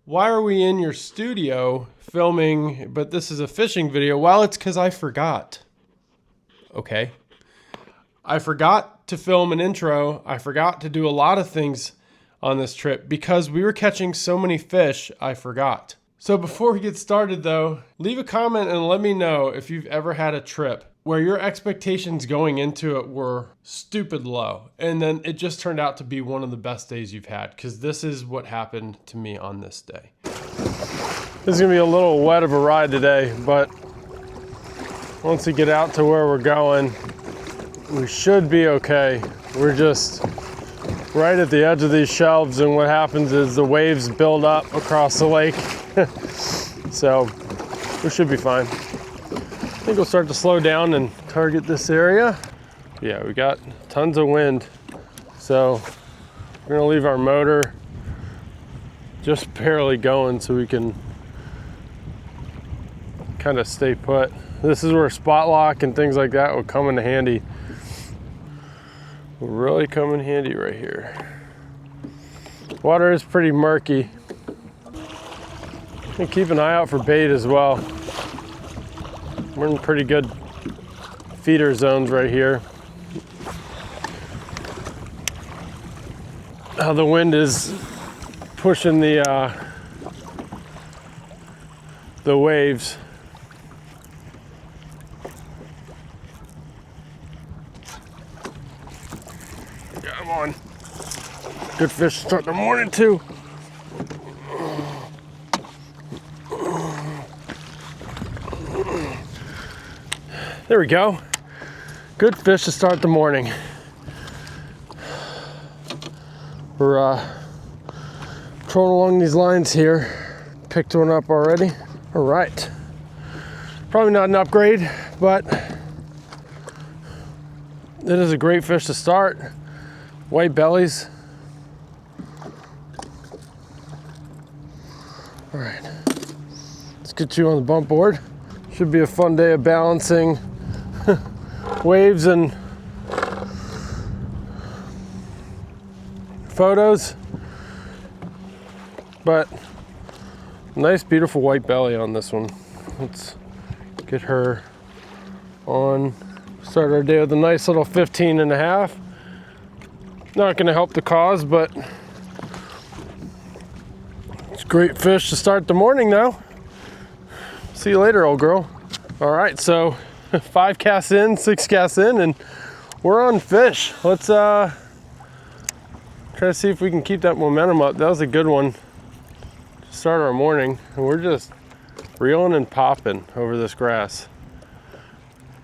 Why are we in your studio filming, but this is a fishing video? Well, it's because I forgot. Okay. I forgot to film an intro. I forgot to do a lot of things on this trip because we were catching so many fish, I forgot. So before we get started though, leave a comment and let me know if you've ever had a trip where your expectations going into it were stupid low, and then it just turned out to be one of the best days you've had, because this is what happened to me on this day. This is gonna be a little wet of a ride today, but once we get out to where we're going, we should be okay. We're just right at the edge of these shelves, and what happens is the waves build up across the lake. So we should be fine. I think we'll start to slow down and target this area. Yeah, we got tons of wind. So we're gonna leave our motor just barely going so we can kind of stay put. This is where spot lock and things like that will come in handy. Will really come in handy right here. Water is pretty murky. And keep an eye out for bait as well. We're in pretty good feeder zones right here. How the wind is pushing the waves. Come on. Good fish to start the morning too. There we go. Good fish to start the morning. We're trolling along these lines here. Picked one up already. All right. Probably not an upgrade, but it is a great fish to start. White bellies. All right. Let's get you on the bump board. Should be a fun day of balancing waves and photos, but nice beautiful white belly on this one. Let's get her on. Start our day with a nice little 15.5. Not going to help the cause, but it's a great fish to start the morning though. See you later, old girl. All right, so 5 casts in, 6 casts in, and we're on fish. Let's try to see if we can keep that momentum up. That was a good one to start our morning, and we're just reeling and popping over this grass.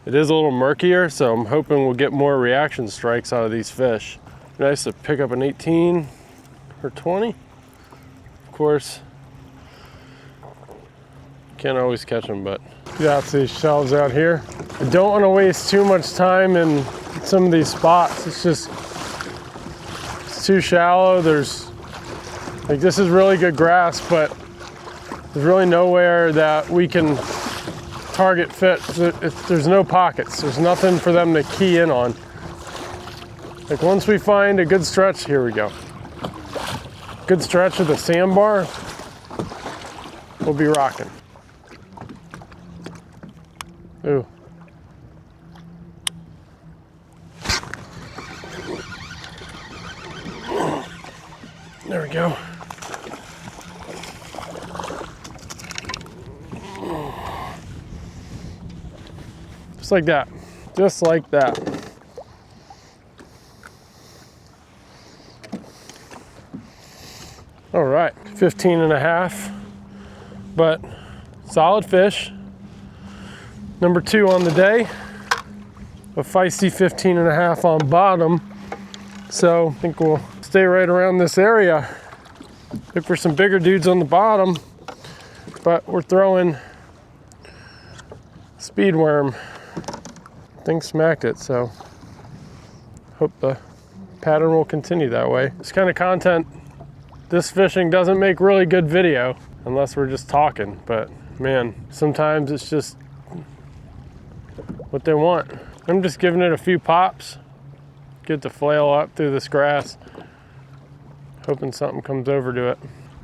It is a little murkier, so I'm hoping we'll get more reaction strikes out of these fish. Nice to pick up an 18 or 20. Of course, can't always catch them, but got these shelves out here. I don't want to waste too much time in some of these spots. It's too shallow. This is really good grass, but there's really nowhere that we can target fit. There's no pockets. There's nothing for them to key in on. Like once we find a good stretch, here we go. Good stretch of the sandbar, we'll be rocking. Ooh. There we go. Just like that. Just like that. All right, 15.5, but solid fish. Number 2 on the day, a feisty 15.5 on bottom. So I think we'll stay right around this area. Look for some bigger dudes on the bottom, but we're throwing speed worm. I think smacked it, so hope the pattern will continue that way. This kind of content, this fishing doesn't make really good video unless we're just talking, but man, sometimes it's just what they want. I'm just giving it a few pops, get the flail up through this grass, hoping something comes over to it.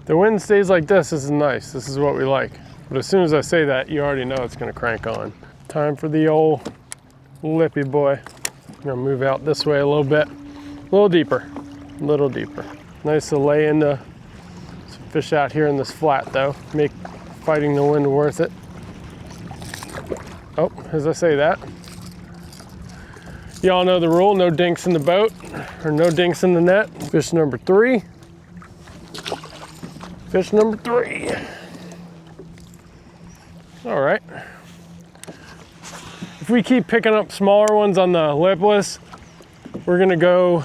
The wind stays like this is nice. This is what we like. But as soon as I say that, you already know it's gonna crank on. Time for the old lippy boy. I'm gonna move out this way a little bit. A little deeper, a little deeper. Nice to lay into some fish out here in this flat though. Make fighting the wind worth it. Oh, as I say that, y'all know the rule, no dinks in the boat, or no dinks in the net. Fish number 3. Fish number 3. All right. If we keep picking up smaller ones on the lipless, we're gonna go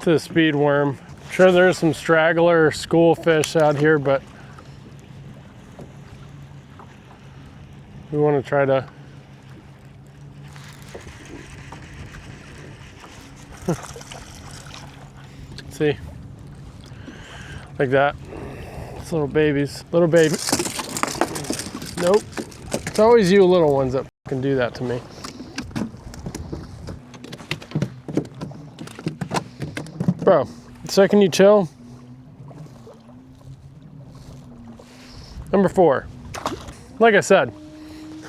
to the speed worm. I'm sure there's some straggler school fish out here, but we want to try to see, like that. It's little babies, little baby. Nope. It's always you little ones that can do that to me. Bro, the second you chill. Number 4. Like I said,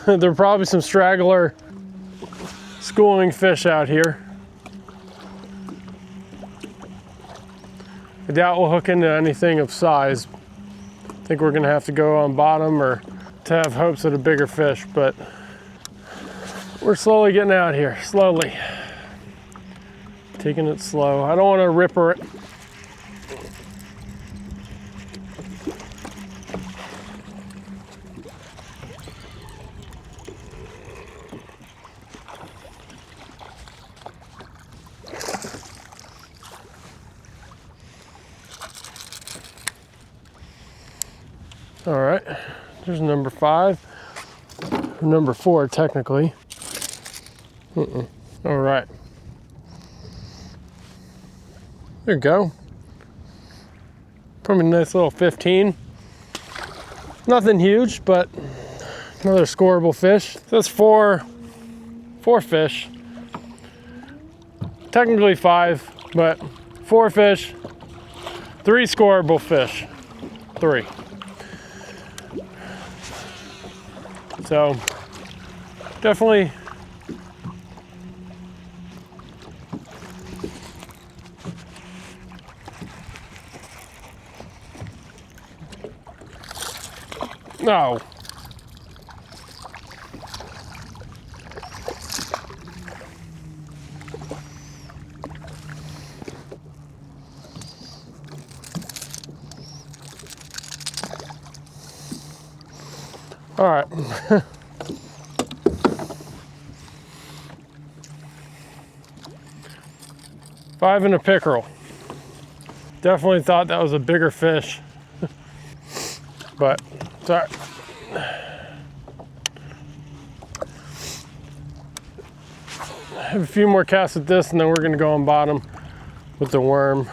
there are probably some straggler schooling fish out here. I doubt we'll hook into anything of size. I think we're gonna have to go on bottom or to have hopes at a bigger fish, but we're slowly getting out here, slowly. Taking it slow. I don't want to rip her. All right, there's number 5, number 4 technically. All right. There you go. Probably a nice little 15. Nothing huge, but another scoreable fish. So that's four fish. Technically 5, but 4 fish, 3 scoreable fish. 3. So definitely no. All right. Five and a pickerel. Definitely thought that was a bigger fish, but sorry. Have a few more casts at this, and then we're going to go on bottom with the worm.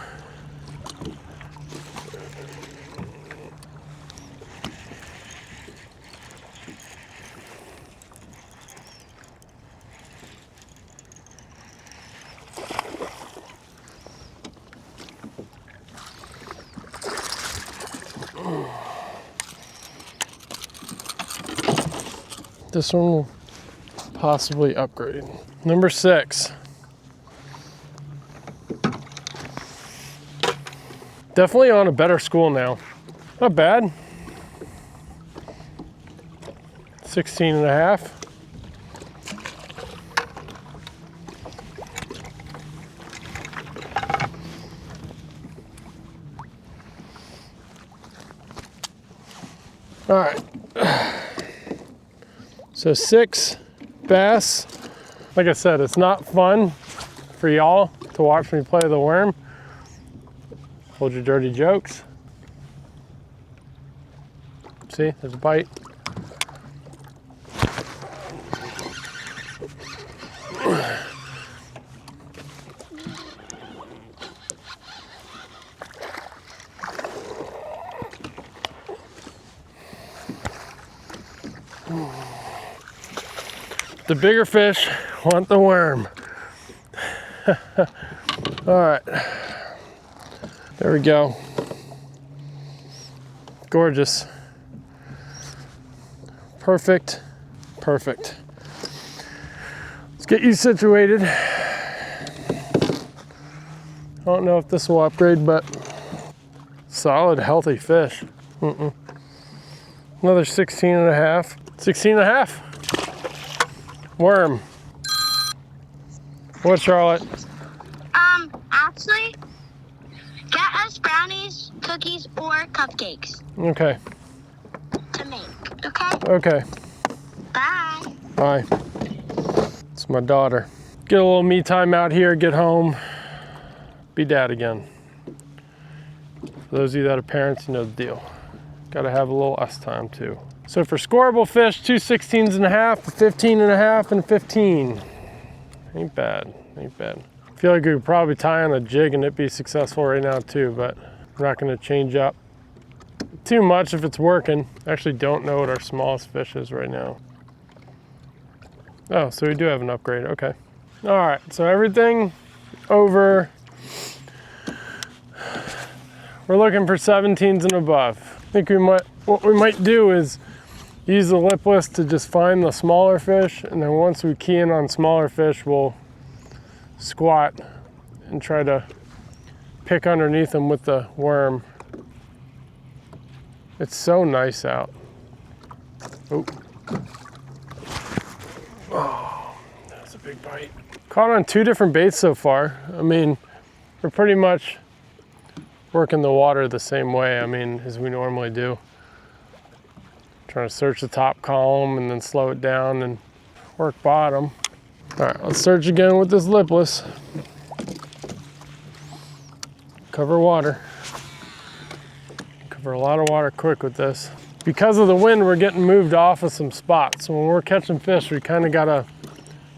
This one will possibly upgrade. Number 6. Definitely on a better school now. Not bad. 16 and a half. All right. So 6 bass. Like I said, it's not fun for y'all to watch me play the worm. Hold your dirty jokes. See, there's a bite. The bigger fish want the worm. All right, there we go. Gorgeous. Perfect, perfect. Let's get you situated. I don't know if this will upgrade, but solid, healthy fish. Another 16 and a half. 16 and a half. Worm. What, Charlotte? Actually, get us brownies, cookies, or cupcakes. Okay. To make, okay? Okay. Bye. Bye. It's my daughter. Get a little me time out here, get home, be dad again. For those of you that are parents, you know the deal. Gotta have a little us time too. So for scoreable fish, 2 16s and a half, a 15 and a half, and 15. Ain't bad, ain't bad. I feel like we could probably tie on a jig and it'd be successful right now too, but we're not gonna change up too much if it's working. I actually don't know what our smallest fish is right now. Oh, so we do have an upgrade, okay. All right, so everything over, we're looking for 17s and above. I think what we might do is use the lipless to just find the smaller fish, and then once we key in on smaller fish, we'll squat and try to pick underneath them with the worm. It's so nice out. Oh, that was a big bite. Caught on 2 different baits so far. I mean, we're pretty much working the water the same way, I mean, as we normally do. Trying to search the top column and then slow it down and work bottom. All right, let's search again with this lipless. Cover water. Cover a lot of water quick with this. Because of the wind, we're getting moved off of some spots. So when we're catching fish, we kind of got a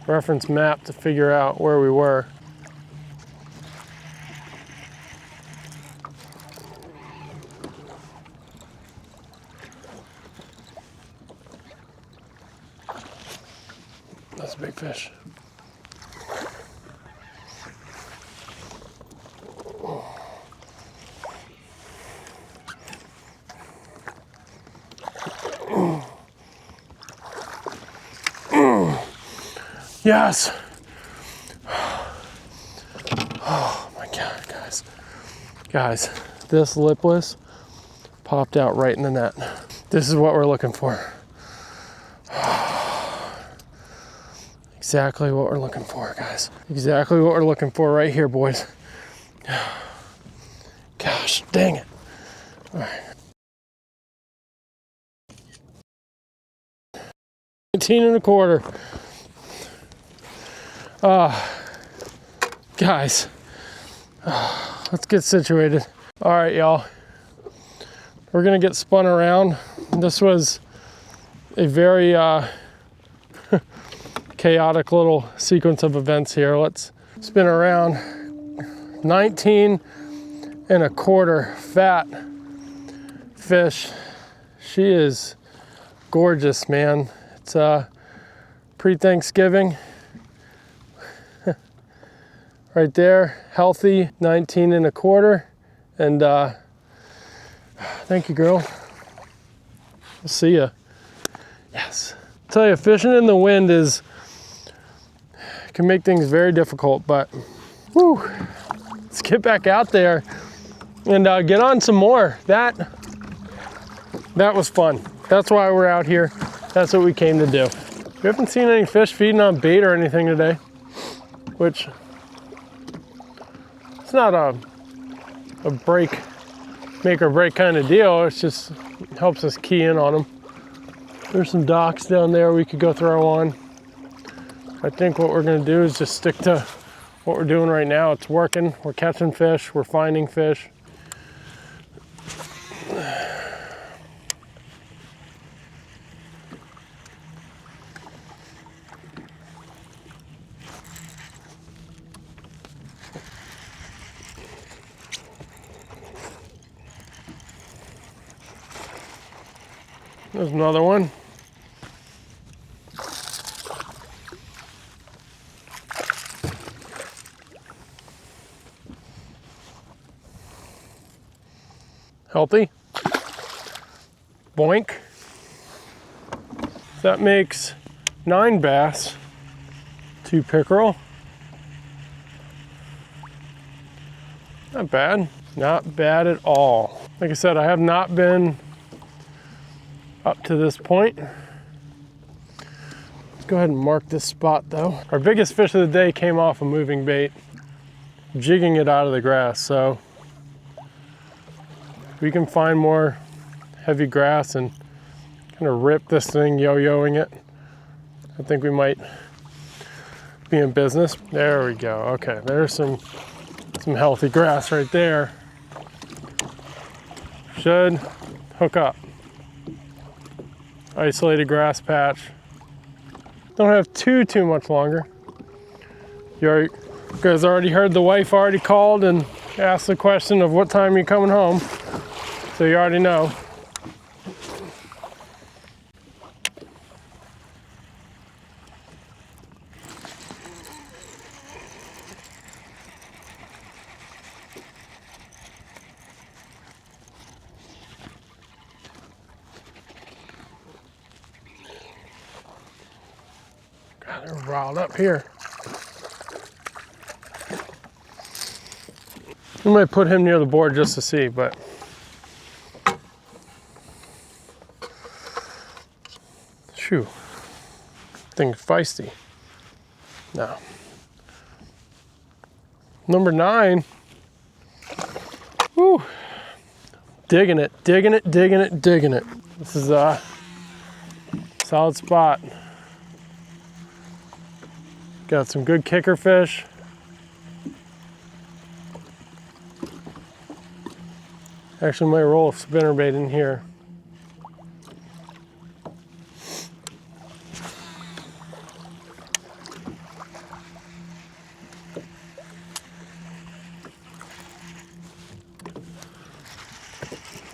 reference map to figure out where we were. That's a big fish. Yes. Oh my God, guys. Guys, this lipless popped out right in the net. This is what we're looking for. Exactly what we're looking for, guys. Exactly what we're looking for right here, boys. Gosh, dang it. All right. 19 and a quarter. Guys, let's get situated. All right, y'all. We're gonna get spun around. This was a very chaotic little sequence of events here. Let's spin around. 19 and a quarter fat fish. She is gorgeous, man. It's pre-Thanksgiving. Right there, healthy, 19 and a quarter. And thank you, girl. We'll see ya. Yes. I'll tell you, fishing in the wind can make things very difficult, but whew, let's get back out there and get on some more. That was fun. That's why we're out here. That's what we came to do. We haven't seen any fish feeding on bait or anything today, which it's not a make or break kind of deal. It's just helps us key in on them. There's some docks down there we could go throw on. I think what we're gonna do is just stick to what we're doing right now. It's working. We're catching fish. We're finding fish. There's another one. Healthy. Boink. That makes 9 bass, 2 pickerel. Not bad, not bad at all. Like I said, I have not been up to this point. Let's go ahead and mark this spot though. Our biggest fish of the day came off a moving bait, jigging it out of the grass. So we can find more heavy grass and kind of rip this thing, yo-yoing it. I think we might be in business. There we go. Okay, there's some healthy grass right there. Should hook up. Isolated grass patch. Don't have too much longer. You guys already heard the wife already called and asked the question of what time you're coming home. So you already know. God, they're riled up here. We might put him near the board just to see, but shoo, thing's feisty. No. Number 9. Woo. Digging it, digging it, digging it, digging it. This is a solid spot. Got some good kicker fish. Actually might roll a spinnerbait in here.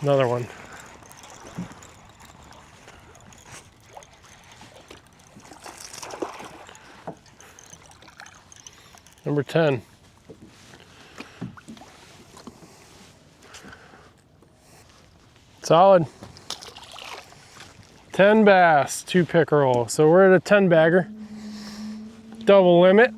Another one. Number 10. Solid. 10 bass, 2 pickerel. So we're at a 10 bagger. Double limit.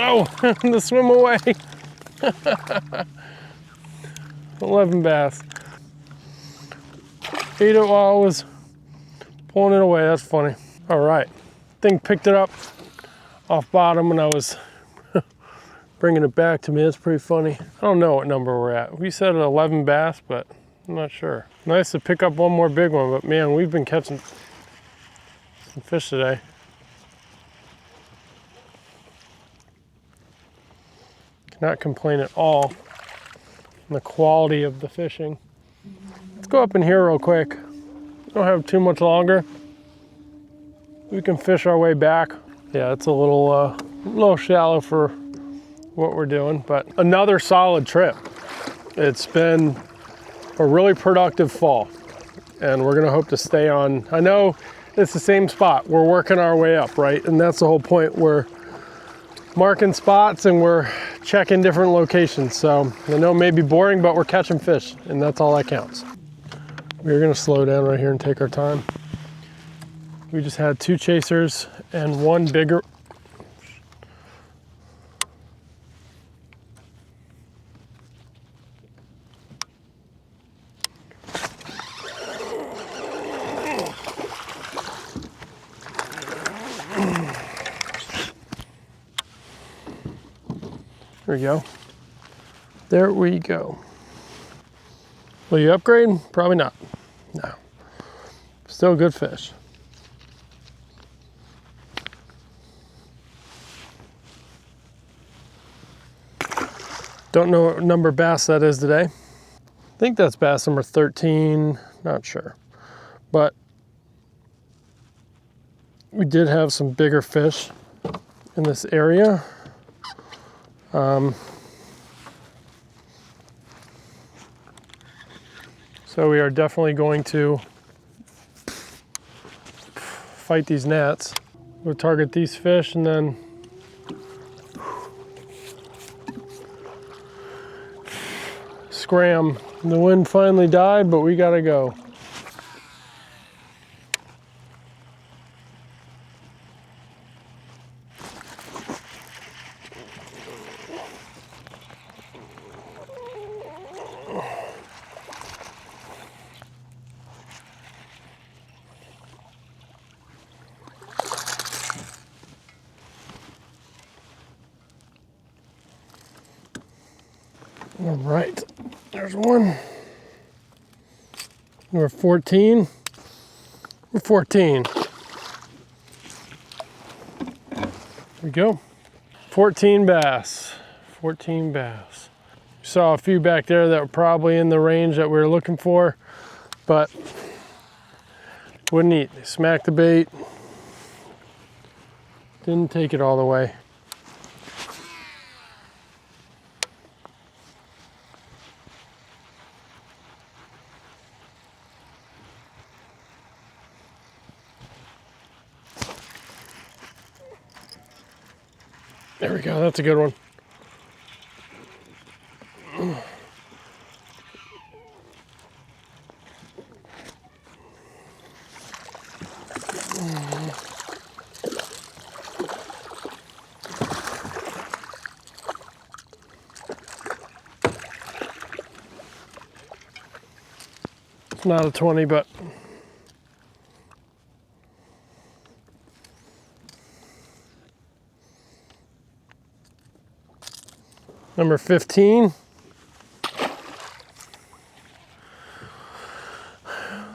Oh, the swim away. 11 bass. Ate it while I was pulling it away. That's funny. All right. Thing picked it up off bottom when I was bringing it back to me. That's pretty funny. I don't know what number we're at. We said 11 bass, but I'm not sure. Nice to pick up one more big one, but man, we've been catching some fish today. Cannot complain at all on the quality of the fishing. Let's go up in here real quick. Don't have too much longer. We can fish our way back. Yeah, it's a little shallow for what we're doing, but another solid trip. It's been a really productive fall, and we're gonna hope to stay on. I know it's the same spot. We're working our way up, right? And that's the whole point. We're marking spots and we're checking different locations. So I know it may be boring, but we're catching fish, and that's all that counts. We're gonna slow down right here and take our time. We just had 2 chasers and 1 bigger. There we go. There we go. Will you upgrade? Probably not. No. Still good fish. Don't know what number bass that is today. I think that's bass number 13, not sure. But we did have some bigger fish in this area. So we are definitely going to fight these gnats. We'll target these fish and then scram. The wind finally died, but we gotta go. All right, there's one. We're 14. We're 14. There we go. 14 bass. 14 bass. Saw a few back there that were probably in the range that we were looking for, but wouldn't eat. They smacked the bait. Didn't take it all the way. There we go, that's a good one. It's not a 20, but number 15.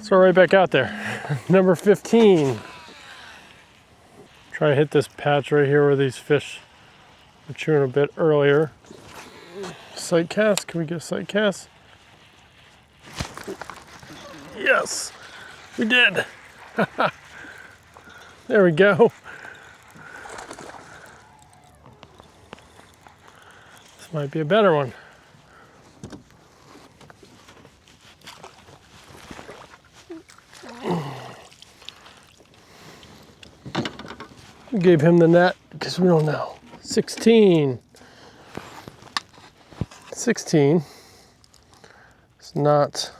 So right back out there. Number 15. Try to hit this patch right here where these fish were chewing a bit earlier. Sight cast, can we get a sight cast? Yes, we did. There we go. This might be a better one. We gave him the net because we don't know. 16. 16. It's not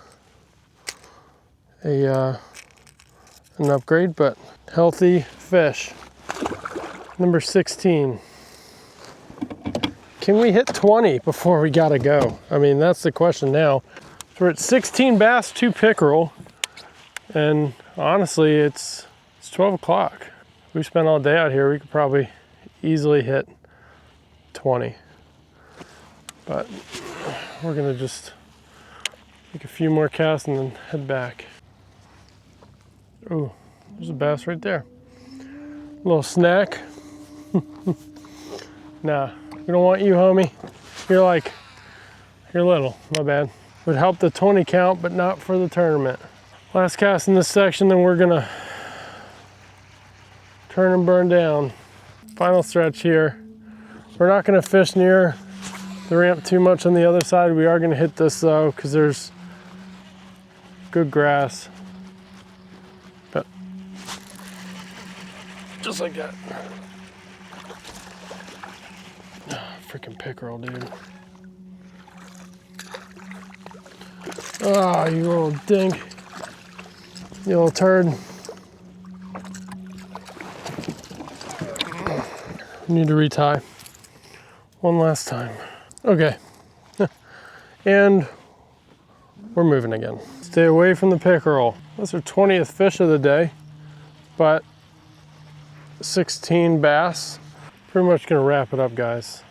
an upgrade, but healthy fish. Number 16. Can we hit 20 before we gotta go? I mean, that's the question now. So we're at 16 bass, 2 pickerel, and honestly, it's 12 o'clock. We spent all day out here, we could probably easily hit 20. But we're gonna just make a few more casts and then head back. Oh, there's a bass right there. Little snack. Nah, we don't want you, homie. You're little, my bad. Would help the 20 count, but not for the tournament. Last cast in this section, then we're gonna turn and burn down. Final stretch here. We're not gonna fish near the ramp too much on the other side. We are gonna hit this though, because there's good grass. But just like that. Oh, freaking pickerel, dude. Ah, oh, you little dink. You little turd. Need to retie one last time. Okay. And we're moving again. Stay away from the pickerel. That's our 20th fish of the day, but 16 bass. Pretty much gonna wrap it up, guys.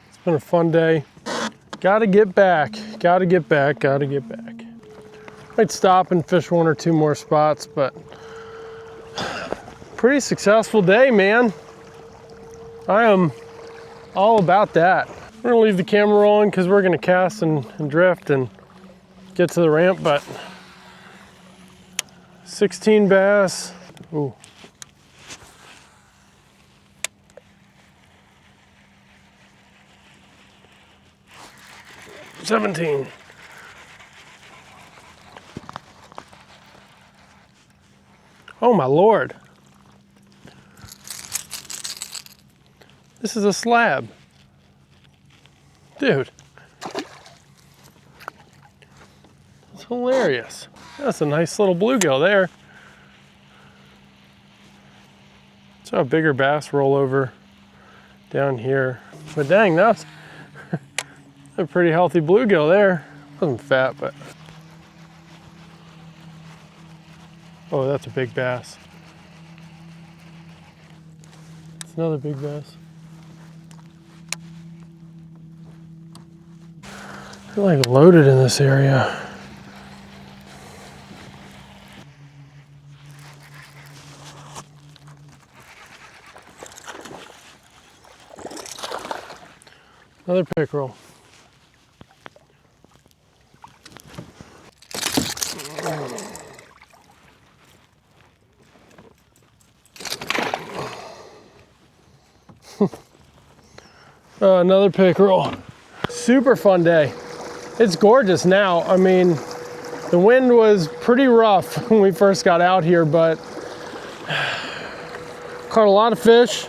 It's been a fun day. Gotta get back, gotta get back, gotta get back. Might stop and fish 1 or 2 more spots, but pretty successful day, man. I am all about that. We're gonna leave the camera rolling because we're gonna cast and drift and get to the ramp, but 16 bass. Ooh. 17. Oh my Lord. This is a slab. Dude. It's hilarious. That's a nice little bluegill there. Saw a bigger bass roll over down here. But dang, that's a pretty healthy bluegill there. Wasn't fat, but. Oh, that's a big bass. It's another big bass. I feel like loaded in this area. Another pickerel. Another pickerel. Super fun day. It's gorgeous now. I mean, the wind was pretty rough when we first got out here, but caught a lot of fish,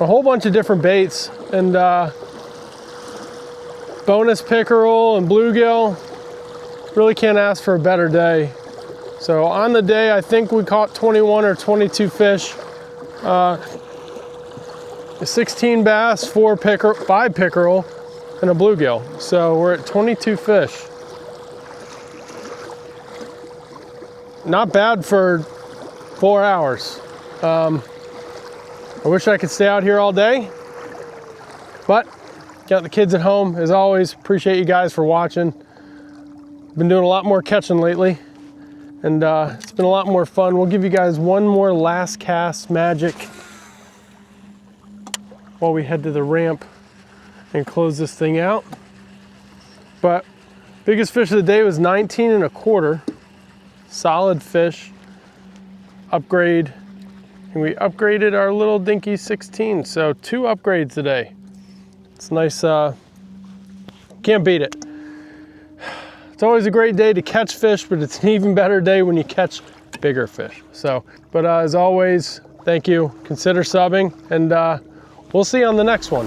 a whole bunch of different baits, and bonus pickerel and bluegill. Really can't ask for a better day. So on the day, I think we caught 21 or 22 fish. 16 bass, 5 pickerel, and a bluegill. So we're at 22 fish. Not bad for 4 hours. I wish I could stay out here all day, but got the kids at home. As always, appreciate you guys for watching. Been doing a lot more catching lately, and it's been a lot more fun. We'll give you guys one more last cast magic while we head to the ramp and close this thing out. But biggest fish of the day was 19 1/4. Solid fish. Upgrade. And we upgraded our little dinky 16. So 2 upgrades today. It's nice. Can't beat it. It's always a great day to catch fish, but it's an even better day when you catch bigger fish. So, but as always, thank you. Consider subbing, and we'll see you on the next one.